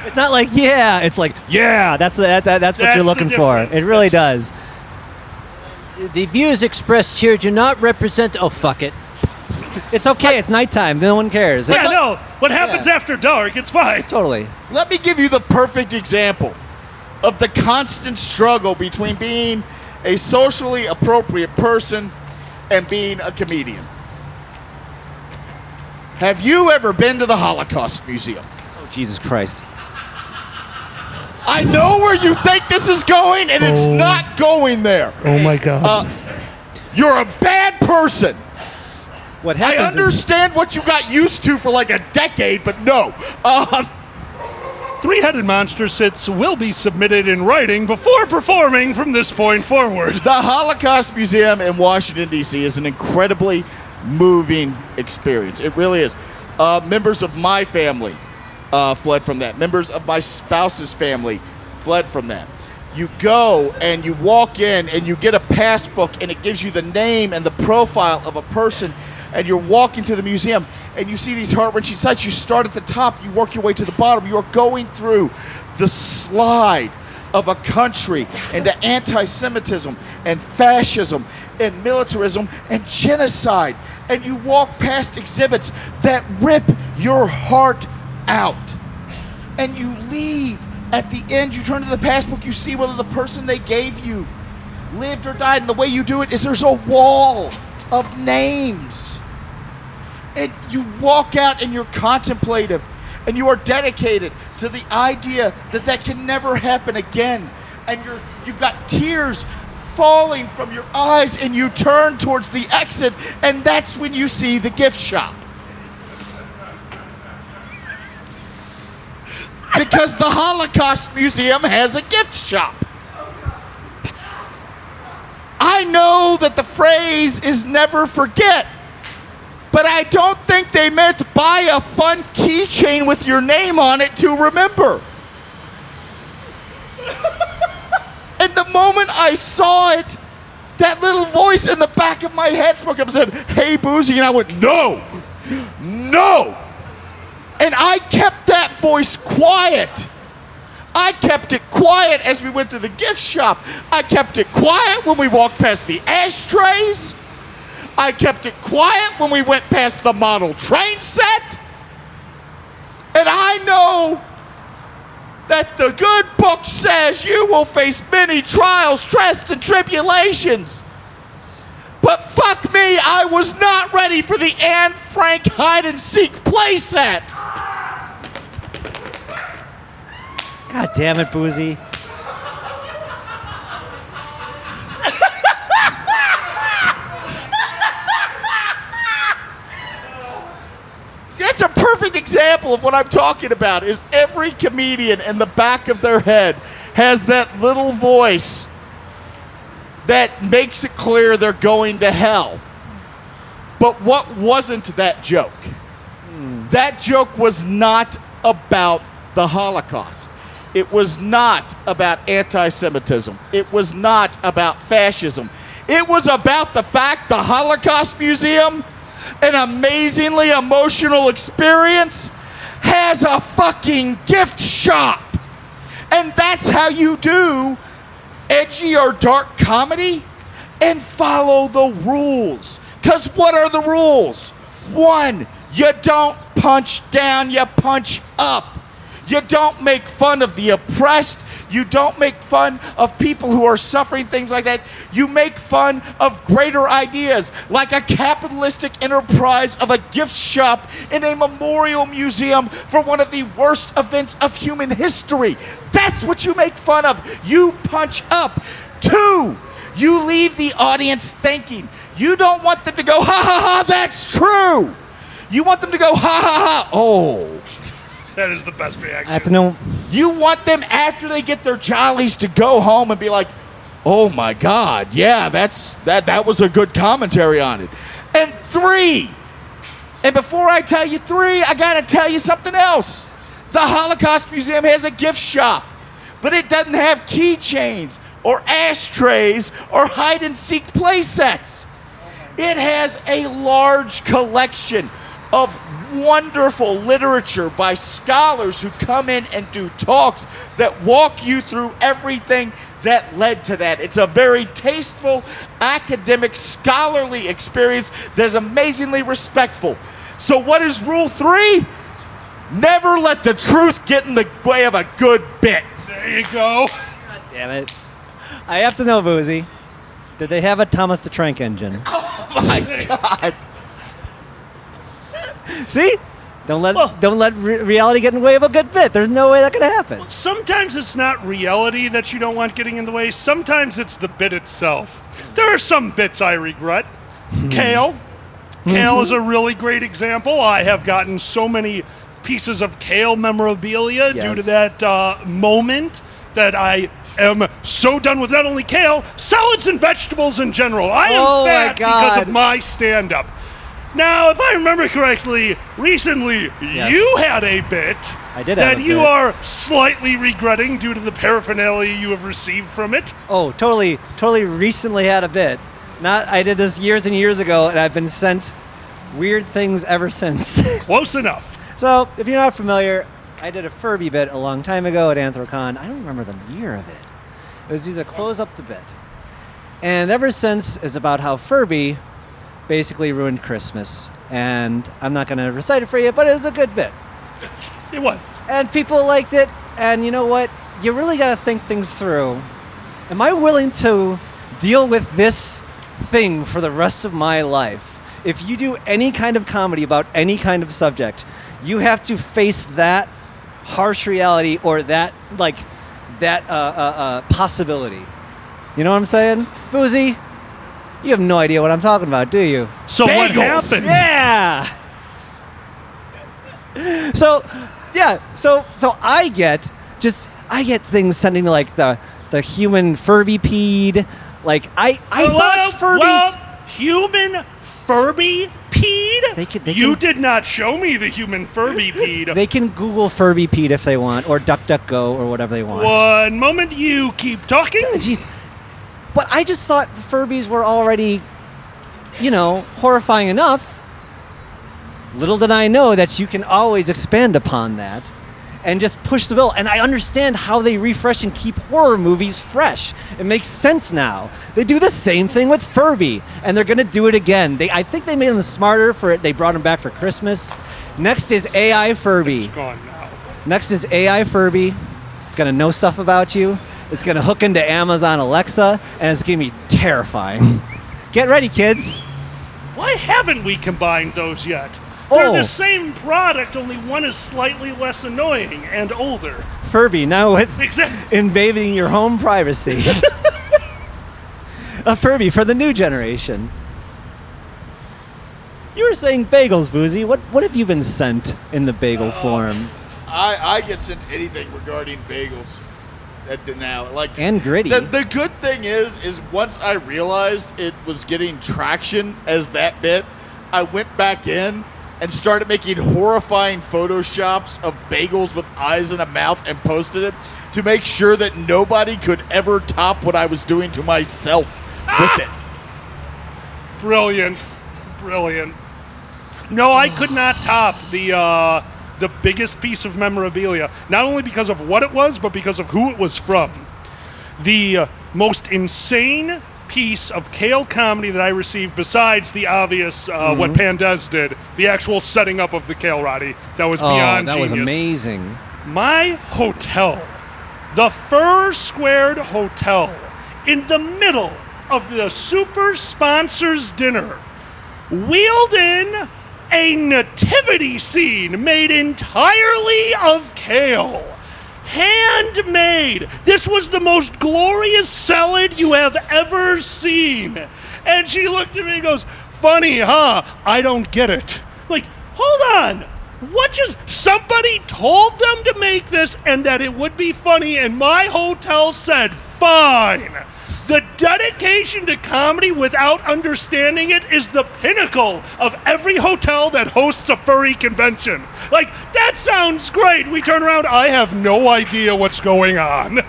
It's not like, yeah. It's like, yeah. That's what That's you're the looking for. difference. It really does. The views expressed here do not represent. Oh, fuck it. It's okay. It's nighttime. No one cares. Yeah, It's- no. What happens after dark, it's fine. Totally. Let me give you the perfect example of the constant struggle between being a socially appropriate person and being a comedian. Have you ever been to the Holocaust Museum? Oh, Jesus Christ. I know where you think this is going, and it's not going there. Oh my God. You're a bad person. What I happens? understand what you got used to for like a decade, but no. Three-headed monster sits will be submitted in writing before performing from this point forward. The Holocaust Museum in Washington, D.C. is an incredibly moving experience. It really is. Members of my family fled from that. Members of my spouse's family fled from that. You go and you walk in and you get a pass book and it gives you the name and the profile of a person, and you're walking to the museum and you see these heart-wrenching sights. You start at the top, you work your way to the bottom. You are going through the slide of a country into anti-Semitism and fascism and militarism and genocide. And you walk past exhibits that rip your heart out. And you leave. At the end, you turn to the passbook, you see whether the person they gave you lived or died. And the way you do it is there's a wall of names. And you walk out and you're contemplative and you are dedicated to the idea that that can never happen again. And you've got tears falling from your eyes and you turn towards the exit, and that's when you see the gift shop. Because the Holocaust Museum has a gift shop. I know that the phrase is never forget, but I don't think they meant buy a fun keychain with your name on it to remember. And the moment I saw it, that little voice in the back of my head spoke up and said, "Hey, Boozy," and I went, "No, no." And I kept that voice quiet. I kept it quiet as we went to the gift shop. I kept it quiet when we walked past the ashtrays. I kept it quiet when we went past the model train set. And I know that the good book says you will face many trials, tests, and tribulations. But fuck me, I was not ready for the Anne Frank hide-and-seek playset. God damn it, Boozy. See, that's a perfect example of what I'm talking about, is every comedian in the back of their head has that little voice that makes it clear they're going to hell. But what wasn't that joke? That joke was not about the Holocaust. It was not about anti-Semitism. It was not about fascism. It was about the fact the Holocaust Museum, an amazingly emotional experience, has a fucking gift shop. And that's how you do edgy or dark comedy, and follow the rules. Because what are the rules? 1, you don't punch down, you punch up. You don't make fun of the oppressed. You don't make fun of people who are suffering, things like that. You make fun of greater ideas, like a capitalistic enterprise of a gift shop in a memorial museum for one of the worst events of human history. That's what you make fun of. You punch up. 2, you leave the audience thinking. You don't want them to go, ha ha ha, that's true. You want them to go, ha ha ha, oh. That is the best reaction. I have to know You want them after they get their jollies to go home and be like, oh my God, yeah, that was a good commentary on it. And 3, and before I tell you 3, I gotta tell you something else. The Holocaust Museum has a gift shop, but it doesn't have keychains or ashtrays or hide and seek play sets. It has a large collection of wonderful literature by scholars who come in and do talks that walk you through everything that led to that. It's a very tasteful, academic, scholarly experience that is amazingly respectful. So what is rule 3? Never let the truth get in the way of a good bit. There you go. God damn it. I have to know, Boozy. Did they have a Thomas the Tank Engine? Oh my God. See? Don't let reality get in the way of a good bit. There's no way that could happen. Sometimes it's not reality that you don't want getting in the way. Sometimes it's the bit itself. There are some bits I regret. Kale. Kale is a really great example. I have gotten so many pieces of Kale memorabilia due to that moment that I am so done with not only Kale, salads and vegetables in general. I am fat because of my stand-up. Now, if I remember correctly, recently you had a bit that you are slightly regretting due to the paraphernalia you have received from it. Oh, totally recently had a bit. I did this years and years ago, and I've been sent weird things ever since. Close enough. So, if you're not familiar, I did a Furby bit a long time ago at Anthrocon. I don't remember the year of it. It was either close up the bit. And ever since, it's about how Furby basically ruined Christmas. And I'm not going to recite it for you, but it was a good bit. It was. And people liked it. And you know what? You really got to think things through. Am I willing to deal with this thing for the rest of my life? If you do any kind of comedy about any kind of subject, you have to face that harsh reality or that possibility. You know what I'm saying? Boozy, you have no idea what I'm talking about, do you? So what happened? Yeah. So I get things sending me like the human Furby peed. Like I thought Furbies human Furby peed? You did not show me the human Furby peed. They can Google Furby peed if they want, or DuckDuckGo, or whatever they want. One moment, you keep talking. Jeez. But I just thought the Furbies were already, horrifying enough. Little did I know that you can always expand upon that and just push the bill. And I understand how they refresh and keep horror movies fresh. It makes sense now. They do the same thing with Furby, and they're going to do it again. I think they made them smarter for it. They brought them back for Christmas. Next is AI Furby. It's gone now. Next is AI Furby. It's going to know stuff about you. It's going to hook into Amazon Alexa, and it's going to be terrifying. Get ready, kids. Why haven't we combined those yet? They're the same product, only one is slightly less annoying and older. Furby, now with invading your home privacy. A Furby for the new generation. You were saying bagels, Boozy. What have you been sent in the bagel form? I get sent anything regarding bagels now. And gritty. The good thing is once I realized it was getting traction as that bit, I went back in and started making horrifying photoshops of bagels with eyes and a mouth and posted it to make sure that nobody could ever top what I was doing to myself with it. Brilliant. No, I could not top the biggest piece of memorabilia, not only because of what it was, but because of who it was from. The most insane piece of Kale comedy that I received, besides the obvious what Pandez did, the actual setting up of the Kale Roddy, that was beyond that genius. was amazing. My hotel, the Fur Squared Hotel, in the middle of the super sponsors dinner, wheeled in a nativity scene made entirely of kale. Handmade. This was the most glorious salad you have ever seen. And she looked at me and goes, funny, huh? I don't get it. Like, hold on. somebody told them to make this and that it would be funny, and my hotel said, fine. The dedication to comedy without understanding it is the pinnacle of every hotel that hosts a furry convention. Like, that sounds great. We turn around, I have no idea what's going on.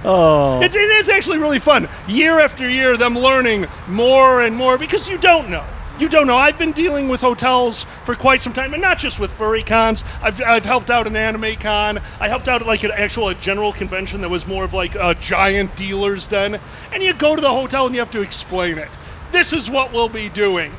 Oh. It is actually really fun. Year after year, them learning more and more because you don't know. You don't know. I've been dealing with hotels for quite some time, and not just with furry cons. I've helped out an anime con. I helped out at like a general convention that was more of like a giant dealer's den. And you go to the hotel and you have to explain it. This is what we'll be doing.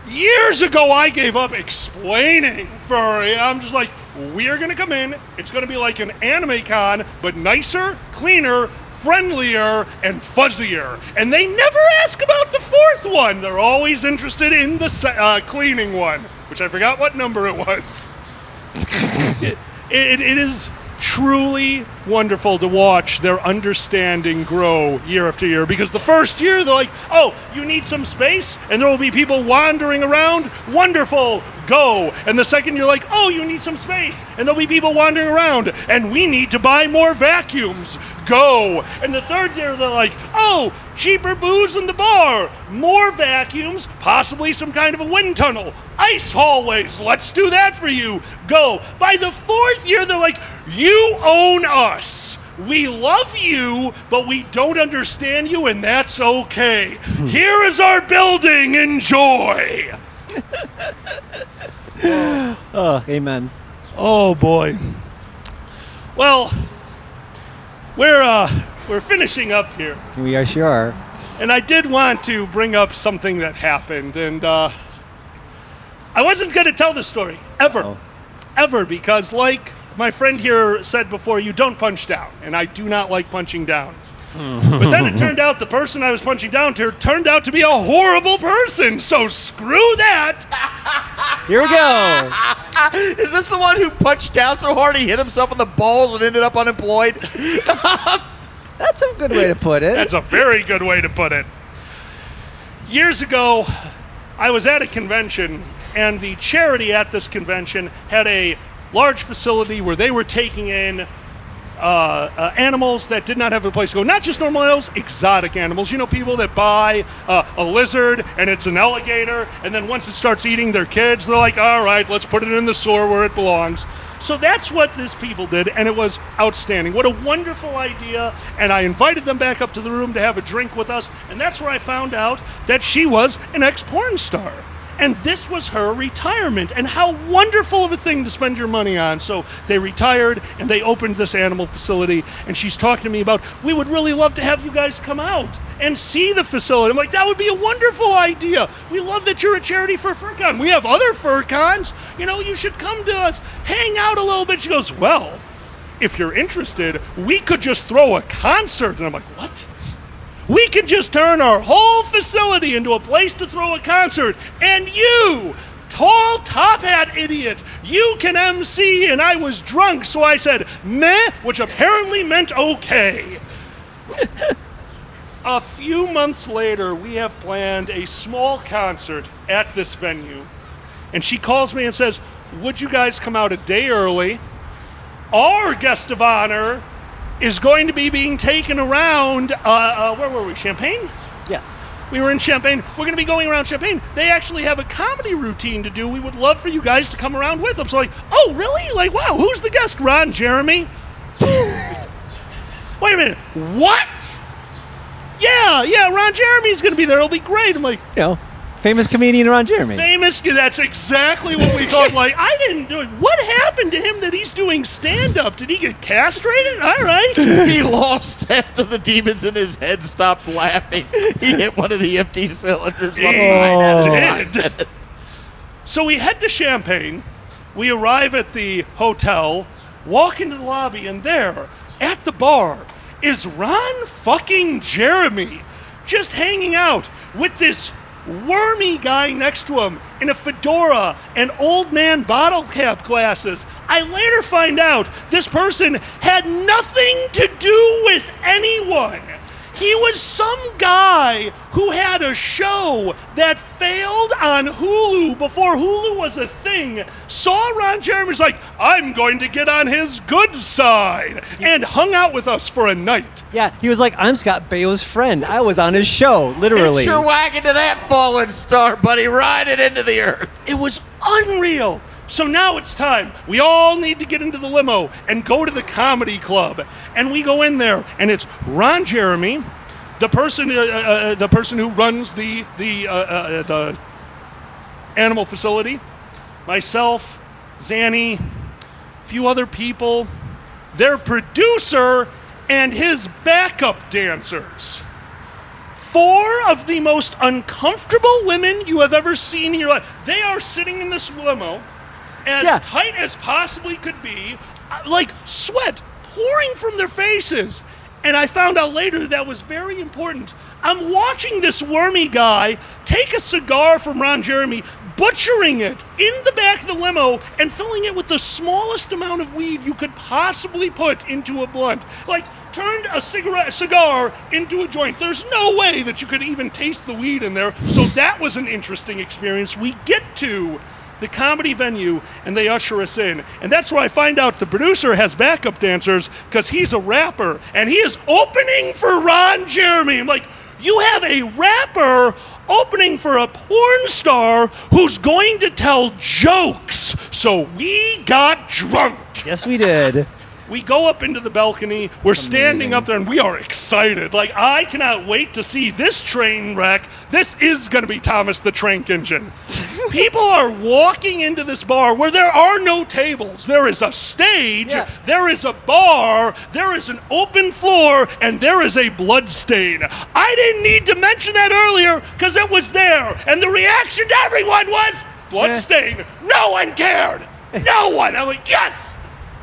Years ago, I gave up explaining furry. I'm just like, we're going to come in. It's going to be like an anime con, but nicer, cleaner, friendlier, and fuzzier. And they never ask about the fourth one. They're always interested in the cleaning one, which I forgot what number it was. It is truly wonderful to watch their understanding grow year after year, because the first year they're like, oh, you need some space and there will be people wandering around, wonderful, go. And the second you're like, oh, you need some space and there'll be people wandering around and we need to buy more vacuums, go. And the third year they're like, oh, cheaper booze in the bar, more vacuums, possibly some kind of a wind tunnel, ice hallways, let's do that for you, go. By the fourth year they're like, you own us. We love you, but we don't understand you, and that's okay. Here is our building. Enjoy. Oh, amen. Oh boy. Well, we're finishing up here, We are sure. and I did want to bring up something that happened, and I wasn't going to tell this story ever, because like my friend here said before, you don't punch down, and I do not like punching down. But then it turned out the person I was punching down to turned out to be a horrible person, so screw that. Here we go. Is this the one who punched down so hard he hit himself in the balls and ended up unemployed? That's a good way to put it. That's a very good way to put it. Years ago, I was at a convention, and the charity at this convention had a large facility where they were taking in animals that did not have a place to go. Not just normal animals, exotic animals. You know, people that buy a lizard and it's an alligator, and then once it starts eating their kids, they're like, all right, let's put it in the sewer where it belongs. So that's what this people did, and it was outstanding. What a wonderful idea. And I invited them back up to the room to have a drink with us, and that's where I found out that she was an ex-porn star. And this was her retirement, and how wonderful of a thing to spend your money on. So they retired, and they opened this animal facility, and she's talking to me about, we would really love to have you guys come out and see the facility. I'm like, that would be a wonderful idea. We love that you're a charity for FurCon. We have other FurCons. You know, you should come to us, hang out a little bit. She goes, well, if you're interested, we could just throw a concert. And I'm like, what? We can just turn our whole facility into a place to throw a concert, and you, tall top hat idiot, you can MC. And I was drunk, so I said meh, which apparently meant okay. A few months later, we have planned a small concert at this venue, and she calls me and says, would you guys come out a day early? Our guest of honor is going to be being taken around, where were we, Champaign? Yes. We were in Champaign. We're going to be going around Champaign. They actually have a comedy routine to do. We would love for you guys to come around with them. So like, oh, really? Like, wow, who's the guest? Ron Jeremy? Wait a minute. What? Yeah, Ron Jeremy's going to be there. It'll be great. I'm like, You know, famous comedian Ron Jeremy. famous, that's exactly what we thought. Like, I didn't do it. What happened to him that he's doing stand-up? Did he get castrated? All right. He lost after the demons in his head stopped laughing. He hit one of the empty cylinders. Did. So we head to Champaign. We arrive at the hotel, walk into the lobby, and there, at the bar, is Ron fucking Jeremy, just hanging out with this wormy guy next to him in a fedora and old man bottle cap glasses. I later find out this person had nothing to do with anyone. He was some guy who had a show that failed on Hulu before Hulu was a thing, saw Ron Jeremy's like, I'm going to get on his good side, and hung out with us for a night. Yeah, he was like, I'm Scott Baio's friend. I was on his show, literally. Hitch your wagon to that fallen star, buddy. Ride it into the earth. It was unreal. So now it's time. We all need to get into the limo and go to the comedy club. And we go in there, and it's Ron Jeremy, the person who runs the animal facility, myself, Zanny, a few other people, their producer, and his backup dancers. 4 of the most uncomfortable women you have ever seen in your life. They are sitting in this limo, as tight as possibly could be, like sweat pouring from their faces. And I found out later that was very important. I'm watching this wormy guy take a cigar from Ron Jeremy, butchering it in the back of the limo and filling it with the smallest amount of weed you could possibly put into a blunt. Like, turned a cigar into a joint. There's no way that you could even taste the weed in there. So that was an interesting experience. We get to the comedy venue, and they usher us in. And that's where I find out the producer has backup dancers because he's a rapper, and he is opening for Ron Jeremy. I'm like, you have a rapper opening for a porn star who's going to tell jokes. So we got drunk. Yes, we did. We go up into the balcony, we're standing up there, and we are excited. Like, I cannot wait to see this train wreck. This is going to be Thomas the Trank Engine. People are walking into this bar where there are no tables. There is a stage, there is a bar, there is an open floor, and there is a blood stain. I didn't need to mention that earlier because it was there, and the reaction to everyone was, blood stain. No one cared. No one. I'm like, yes!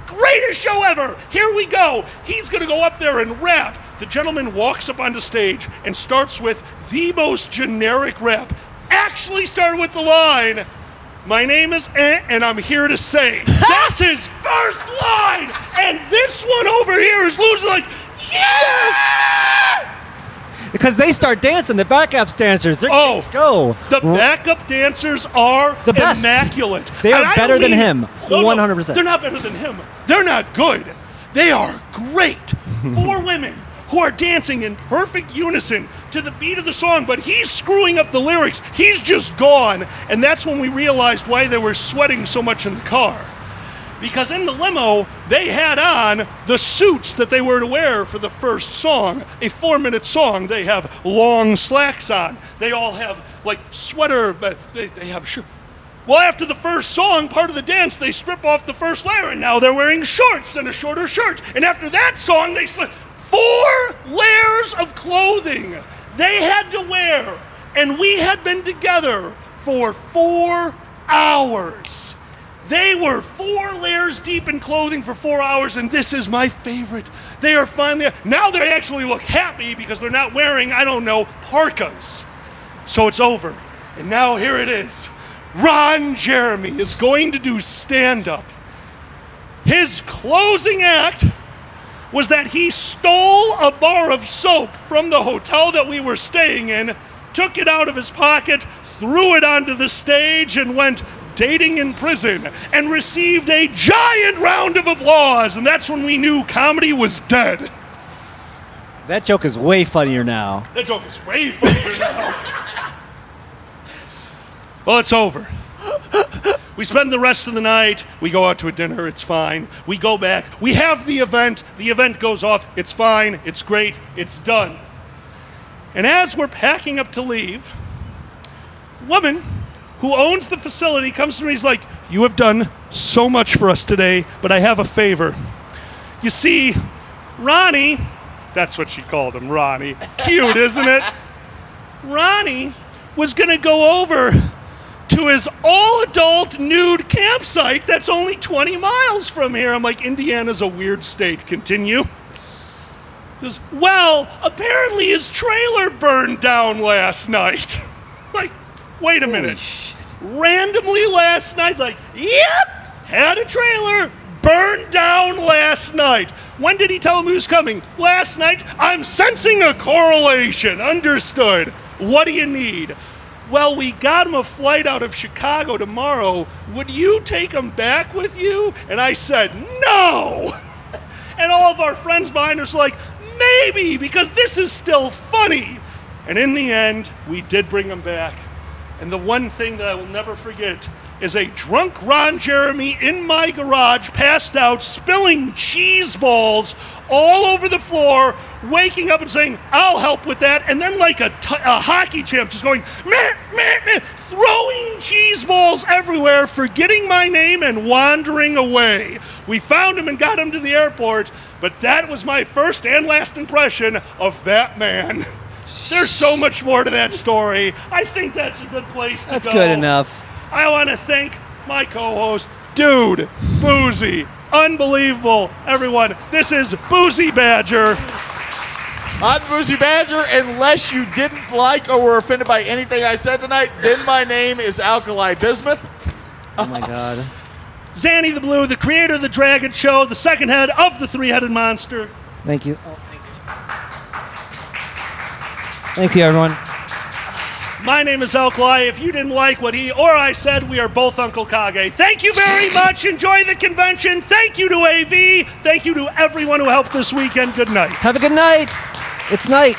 Greatest show ever! Here we go! He's gonna go up there and rap. The gentleman walks up onto stage and starts with the most generic rap. Actually started with the line, my name is and I'm here to say. That's his first line! And this one over here is losing like, yes! Because they start dancing, the backup dancers. Go. The backup dancers are the best. Immaculate. They are better than him, 100%. They're not better than him. They're not good. They are great. 4 women who are dancing in perfect unison to the beat of the song, but he's screwing up the lyrics. He's just gone. And that's when we realized why they were sweating so much in the car. Because in the limo, they had on the suits that they were to wear for the first song. A 4-minute song, they have long slacks on. They all have, like, sweater, but they have Well, after the first song, part of the dance, they strip off the first layer, and now they're wearing shorts and a shorter shirt. And after that song, they 4 layers of clothing they had to wear. And we had been together for 4 hours. They were 4 layers deep in clothing for 4 hours, and this is my favorite. They are finally, now they actually look happy because they're not wearing, I don't know, parkas. So it's over. And now here it is. Ron Jeremy is going to do stand-up. His closing act was that he stole a bar of soap from the hotel that we were staying in, took it out of his pocket, threw it onto the stage, and went dating in prison, and received a giant round of applause. And that's when we knew comedy was dead. That joke is way funnier now. That joke is way funnier now. Well, it's over. We spend the rest of the night. We go out to a dinner. It's fine. We go back. We have the event. The event goes off. It's fine. It's great. It's done. And as we're packing up to leave, the woman who owns the facility comes to me. He's like, you have done so much for us today, but I have a favor. You see, Ronnie, that's what she called him, Ronnie. Cute, isn't it? Ronnie was going to go over to his all-adult nude campsite that's only 20 miles from here. I'm like, Indiana's a weird state. Continue. He goes, well, apparently his trailer burned down last night. Like, wait a minute. Shit. Randomly last night, like, yep, had a trailer, burned down last night. When did he tell him he was coming? Last night? I'm sensing a correlation. Understood. What do you need? Well, we got him a flight out of Chicago tomorrow. Would you take him back with you? And I said, no! And all of our friends behind us were like, maybe, because this is still funny. And in the end, we did bring him back. And the one thing that I will never forget is a drunk Ron Jeremy in my garage, passed out, spilling cheese balls all over the floor, waking up and saying, I'll help with that, and then like a hockey champ just going, meh, meh, meh, throwing cheese balls everywhere, forgetting my name and wandering away. We found him and got him to the airport, but that was my first and last impression of that man. There's so much more to that story. I think that's a good place to go. That's good enough. I want to thank my co-host, Dude, Boozy, unbelievable, everyone. This is Boozy Badger. I'm Boozy Badger. Unless you didn't like or were offended by anything I said tonight, then my name is Alkali Bismuth. Oh my God. Zanny the Blue, the creator of the Dragon Show, the second head of the three-headed monster. Thank you. Thank you, everyone. My name is Alkali. If you didn't like what he or I said, we are both Uncle Kage. Thank you very much. Enjoy the convention. Thank you to AV. Thank you to everyone who helped this weekend. Good night. Have a good night. It's night.